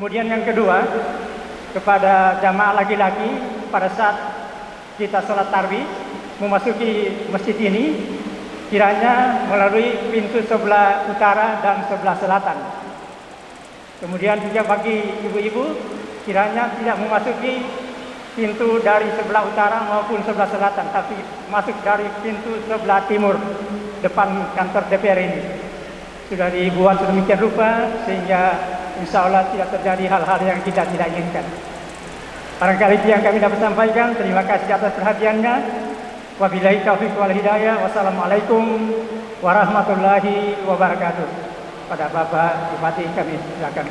Kemudian yang kedua, kepada jamaah laki-laki pada saat kita sholat tarawih memasuki masjid ini, kiranya melalui pintu sebelah utara dan sebelah selatan. Kemudian juga bagi ibu-ibu, kiranya tidak memasuki pintu dari sebelah utara maupun sebelah selatan, tapi masuk dari pintu sebelah timur depan kantor DPR ini. Sudah dibuat sedemikian rupa sehingga insya Allah tidak terjadi hal-hal yang kita tidak inginkan. Barangkali itu yang kami dapat sampaikan. Terima kasih atas perhatiannya. Wabillahi taufiq wal hidayah. Wassalamualaikum warahmatullahi wabarakatuh. Pada Bapak Bupati kami silakan.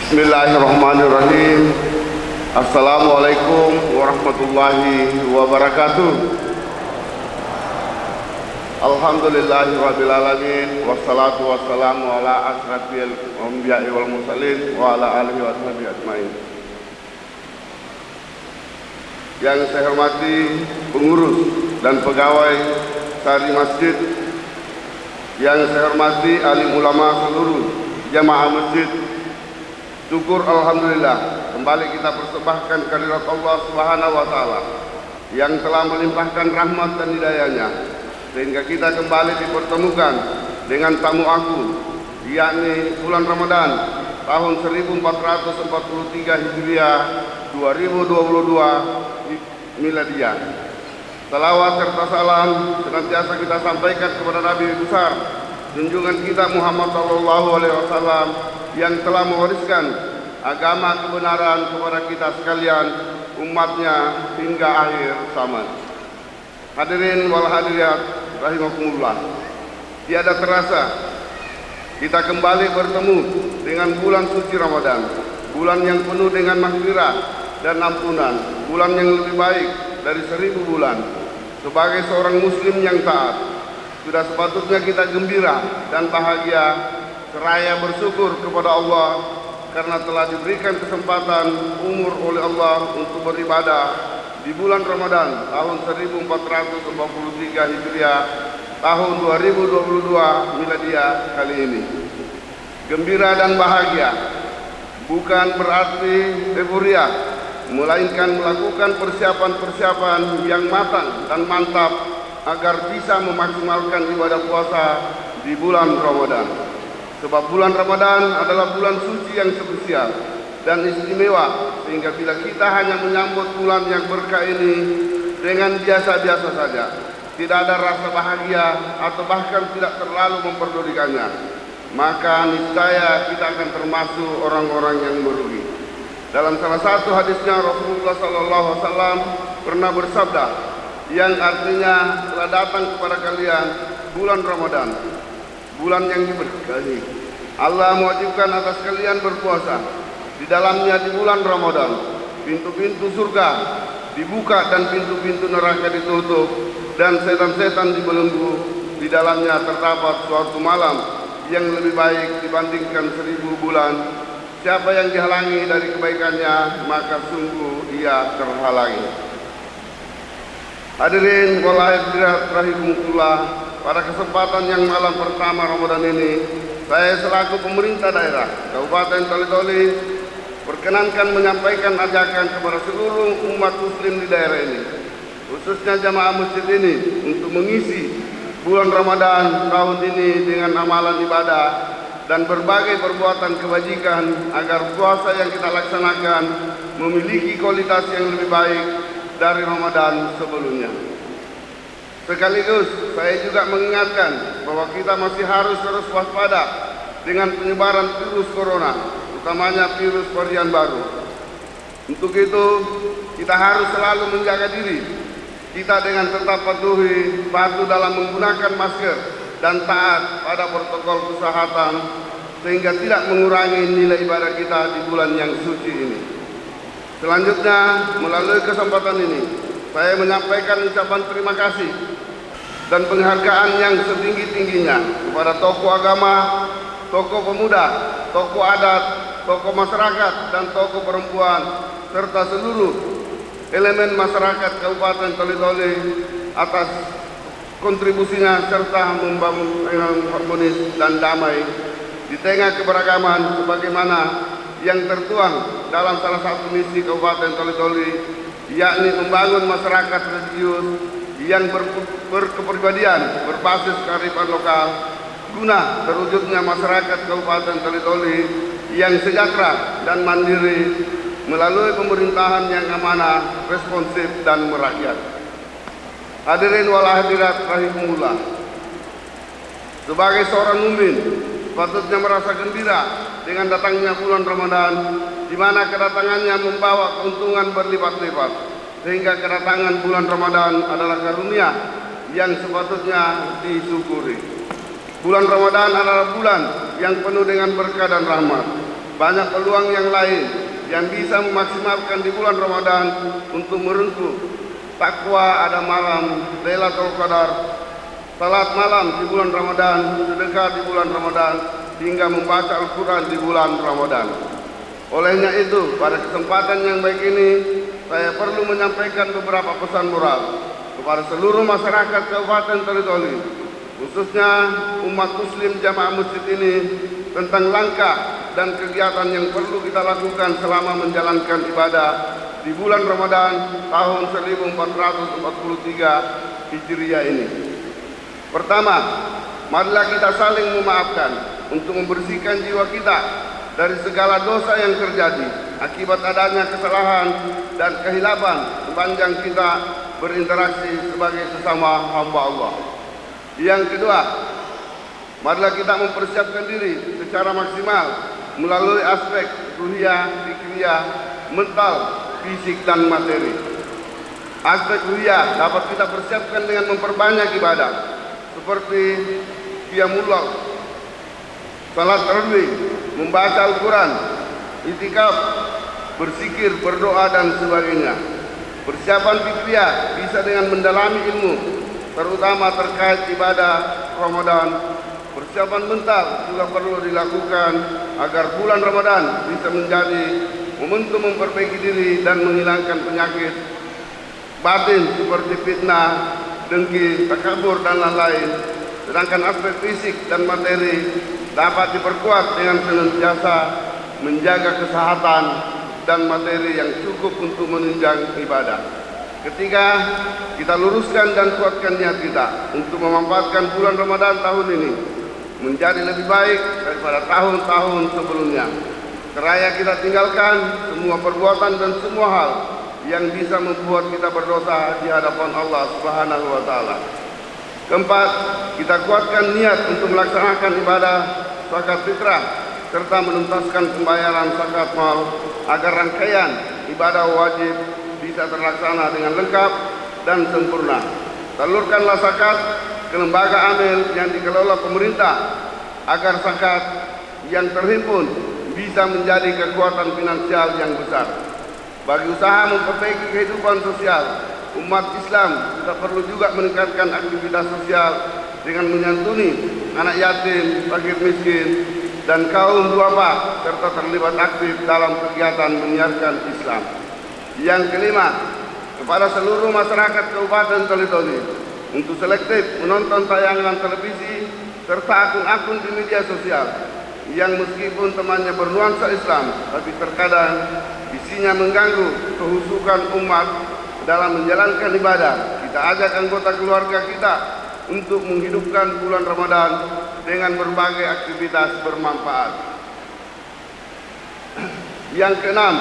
Bismillahirrahmanirrahim. Assalamualaikum warahmatullahi wabarakatuh. Alhamdulillahirabbil alamin, wassalatu wassalamu ala asrafil anbiya'i wal mursalin wa ala alihi wa sahbihi ajmain. Yang saya hormati pengurus dan pegawai sari masjid, yang saya hormati alim ulama seluruh jamaah masjid, syukur alhamdulillah kembali kita persembahkan kehadirat Allah Subhanahu wa taala yang telah melimpahkan rahmat dan hidayahnya sehingga kita kembali dipertemukan dengan tamu agung, yakni bulan Ramadan tahun 1443 Hijriah 2022 Miladiyah. Salawat serta salam senantiasa kita sampaikan kepada Nabi besar junjungan kita Muhammad sallallahu alaihi wasallam yang telah mewariskan agama kebenaran kepada kita sekalian, umatnya hingga akhir zaman. Hadirin wal hadirat rahimakumullah. Tiada terasa kita kembali bertemu dengan bulan suci Ramadan, bulan yang penuh dengan maghfirah dan ampunan, bulan yang lebih baik dari 1000 bulan. Sebagai seorang muslim yang taat, sudah sepatutnya kita gembira dan bahagia seraya bersyukur kepada Allah karena telah diberikan kesempatan umur oleh Allah untuk beribadah di bulan Ramadan tahun 1443 Hijriah tahun 2022 Miladiah kali ini. Gembira dan bahagia bukan berarti euforia, melainkan melakukan persiapan-persiapan yang matang dan mantap agar bisa memaksimalkan ibadah puasa di bulan Ramadan. Sebab bulan Ramadan adalah bulan suci yang spesial dan istimewa, sehingga bila kita hanya menyambut bulan yang berkah ini dengan biasa-biasa saja, tidak ada rasa bahagia atau bahkan tidak terlalu memperdulikannya, maka niscaya kita akan termasuk orang-orang yang merugi. Dalam salah satu hadisnya Rasulullah SAW pernah bersabda, yang artinya telah datang kepada kalian bulan Ramadan, bulan yang diberkahi. Allah mewajibkan atas kalian berpuasa di dalamnya di bulan Ramadan. Pintu-pintu surga dibuka dan pintu-pintu neraka ditutup, dan setan-setan dibelenggu. Di dalamnya terdapat suatu malam yang lebih baik dibandingkan 1000 bulan. Siapa yang dihalangi dari kebaikannya, maka sungguh dia terhalangi. Hadirin wal hadirat rahimakumullah, pada kesempatan yang malam pertama Ramadan ini, saya selaku pemerintah daerah Kabupaten Toli-Toli perkenankan menyampaikan ajakan kepada seluruh umat muslim di daerah ini, khususnya jamaah masjid ini, untuk mengisi bulan Ramadan tahun ini dengan amalan ibadah dan berbagai perbuatan kebajikan agar puasa yang kita laksanakan memiliki kualitas yang lebih baik dari Ramadan sebelumnya. Sekaligus saya juga mengingatkan bahwa kita masih harus terus waspada dengan penyebaran virus corona, utamanya virus varian baru. Untuk itu kita harus selalu menjaga diri kita dengan tetap patuh dalam menggunakan masker dan taat pada protokol kesehatan, sehingga tidak mengurangi nilai ibadah kita di bulan yang suci ini. Selanjutnya, melalui kesempatan ini, saya menyampaikan ucapan terima kasih dan penghargaan yang setinggi-tingginya kepada tokoh agama, tokoh pemuda, tokoh adat, tokoh masyarakat, dan tokoh perempuan, serta seluruh elemen masyarakat Kabupaten Toli-Toli atas kontribusinya serta membangun yang harmonis dan damai di tengah keberagaman sebagaimana yang tertuang dalam salah satu misi Kabupaten Toli-Toli, yakni membangun masyarakat religius yang berkepribadian berbasis kearifan lokal guna terwujudnya masyarakat Kabupaten Toli-Toli yang sejahtera dan mandiri melalui pemerintahan yang amanah, responsif, dan merakyat. Hadirin wal hadirat rahimahullah. Sebagai seorang mukmin, patutnya merasa gembira dengan datangnya bulan Ramadan, di mana kedatangannya membawa keuntungan berlipat-lipat, sehingga kedatangan bulan Ramadan adalah karunia yang sepatutnya disyukuri. Bulan Ramadan adalah bulan yang penuh dengan berkah dan rahmat. Banyak peluang yang lain yang bisa memaksimalkan di bulan Ramadan untuk merengkuh takwa ada malam Lailatul Qadar, salat malam di bulan Ramadan, sedekah di bulan Ramadan, hingga membaca Al-Quran di bulan Ramadan. Olehnya itu, pada kesempatan yang baik ini, saya perlu menyampaikan beberapa pesan moral kepada seluruh masyarakat Kabupaten Toli-Toli, khususnya umat muslim jamaah masjid ini, tentang langkah dan kegiatan yang perlu kita lakukan selama menjalankan ibadah di bulan Ramadan tahun 1443 Hijriah ini. Pertama, marilah kita saling memaafkan untuk membersihkan jiwa kita dari segala dosa yang terjadi akibat adanya kesalahan dan kehilafan sepanjang kita berinteraksi sebagai sesama hamba Allah. Yang kedua, marilah kita mempersiapkan diri secara maksimal melalui aspek ruhiyah, fikriyah, mental, fisik, dan materi. Aspek ruhiyah dapat kita persiapkan dengan memperbanyak ibadah seperti qiyamullah, salat tarawih, membaca Al-Quran, itikaf, berzikir, berdoa, dan sebagainya. Persiapan fikriyah bisa dengan mendalami ilmu, terutama terkait ibadah Ramadan. Persiapan mental juga perlu dilakukan agar bulan Ramadan bisa menjadi momentum memperbaiki diri dan menghilangkan penyakit batin seperti fitnah, dengki, takabur, dan lain-lain. Sedangkan aspek fisik dan materi dapat diperkuat dengan senantiasa menjaga kesehatan dan materi yang cukup untuk menunjang ibadah. Ketiga, kita luruskan dan kuatkan niat kita untuk memanfaatkan bulan Ramadan tahun ini menjadi lebih baik daripada tahun-tahun sebelumnya. Seraya kita tinggalkan semua perbuatan dan semua hal yang bisa membuat kita berdosa di hadapan Allah Subhanahu wa taala. Keempat, kita kuatkan niat untuk melaksanakan ibadah zakat fitrah serta menuntaskan pembayaran zakat mal agar rangkaian ibadah wajib bisa terlaksana dengan lengkap dan sempurna. Salurkanlah zakat ke lembaga amil yang dikelola pemerintah agar zakat yang terhimpun bisa menjadi kekuatan finansial yang besar. Bagi usaha memperbaiki kehidupan sosial, umat Islam kita perlu juga meningkatkan aktivitas sosial dengan menyantuni anak yatim, fakir miskin, dan kaum duafa serta terlibat aktif dalam kegiatan menyiarkan Islam. Yang kelima, kepada seluruh masyarakat Kabupaten Toli-Toli untuk selektif menonton tayangan televisi serta akun-akun di media sosial yang meskipun temannya bernuansa Islam, tapi terkadang isinya mengganggu kehusukan umat dalam menjalankan ibadah. Kita ajak anggota keluarga kita untuk menghidupkan bulan Ramadan dengan berbagai aktivitas bermanfaat. Yang keenam,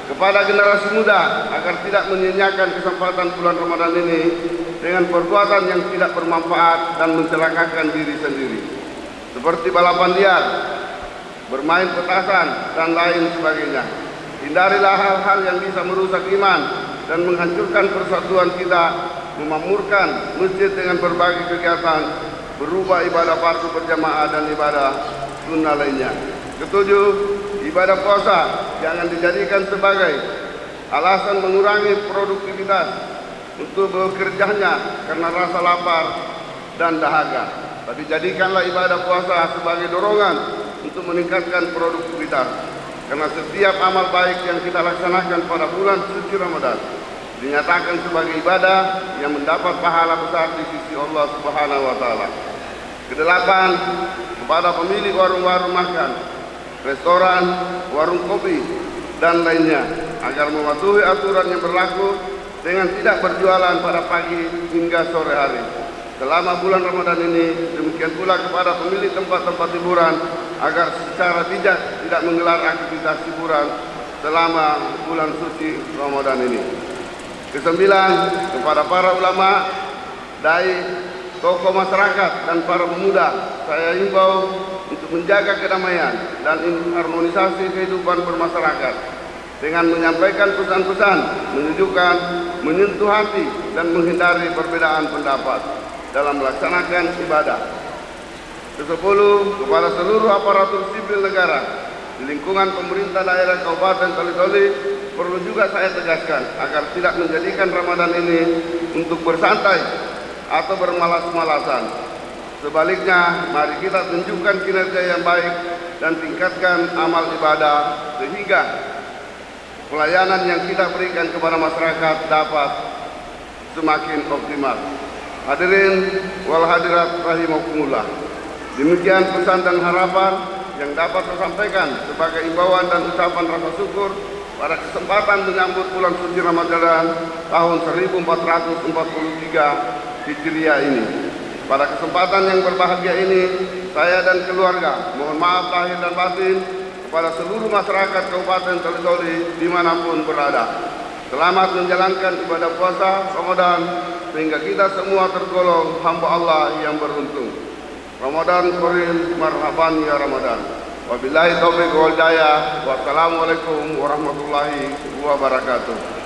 kepada generasi muda agar tidak menyia-nyiakan kesempatan bulan Ramadan ini dengan perbuatan yang tidak bermanfaat dan mencelakakan diri sendiri, seperti balapan liar, bermain petasan, dan lain sebagainya. Hindarilah hal-hal yang bisa merusak iman dan menghancurkan persatuan kita, memakmurkan masjid dengan berbagai kegiatan, berubah ibadah fardu berjamaah dan ibadah sunnah lainnya. Ketujuh, ibadah puasa jangan dijadikan sebagai alasan mengurangi produktivitas untuk bekerjanya karena rasa lapar dan dahaga, tapi jadikanlah ibadah puasa sebagai dorongan untuk meningkatkan produktivitas. Karena setiap amal baik yang kita laksanakan pada bulan suci Ramadan dinyatakan sebagai ibadah yang mendapat pahala besar di sisi Allah Subhanahu wa taala. Kedelapan, kepada pemilik warung-warung makan, restoran, warung kopi, dan lainnya agar mematuhi aturan yang berlaku dengan tidak berjualan pada pagi hingga sore hari selama bulan Ramadan ini. Demikian pula kepada pemilik tempat-tempat hiburan agar secara tidak menggelar aktivitas hiburan selama bulan suci Ramadan ini. Kesembilan, kepada para ulama, dai, tokoh masyarakat, dan para pemuda, saya himbau untuk menjaga kedamaian dan harmonisasi kehidupan bermasyarakat dengan menyampaikan pesan-pesan menyejukkan, menyentuh hati, dan menghindari perbedaan pendapat dalam melaksanakan ibadah. Kesepuluh, kepada seluruh aparatur sipil negara di lingkungan pemerintah daerah Kabupaten Toli-Toli, perlu juga saya tegaskan agar tidak menjadikan Ramadan ini untuk bersantai atau bermalas-malasan. Sebaliknya, mari kita tunjukkan kinerja yang baik dan tingkatkan amal ibadah sehingga pelayanan yang kita berikan kepada masyarakat dapat semakin optimal. Hadirin wal hadirat rahimakumullah. Demikian pesan dan harapan yang dapat saya sampaikan sebagai imbauan dan ucapan rasa syukur pada kesempatan menyambut bulan suci Ramadan tahun 1443 Hijriah ini. Pada kesempatan yang berbahagia ini, saya dan keluarga mohon maaf lahir dan batin kepada seluruh masyarakat Kabupaten Toli-Toli dimanapun berada. Selamat menjalankan ibadah puasa Ramadan sehingga kita semua tergolong hamba Allah yang beruntung. Ramadan Karim, marhaban ya Ramadan. Wabillahi taufiq wal hidayah. Wassalamualaikum warahmatullahi wabarakatuh.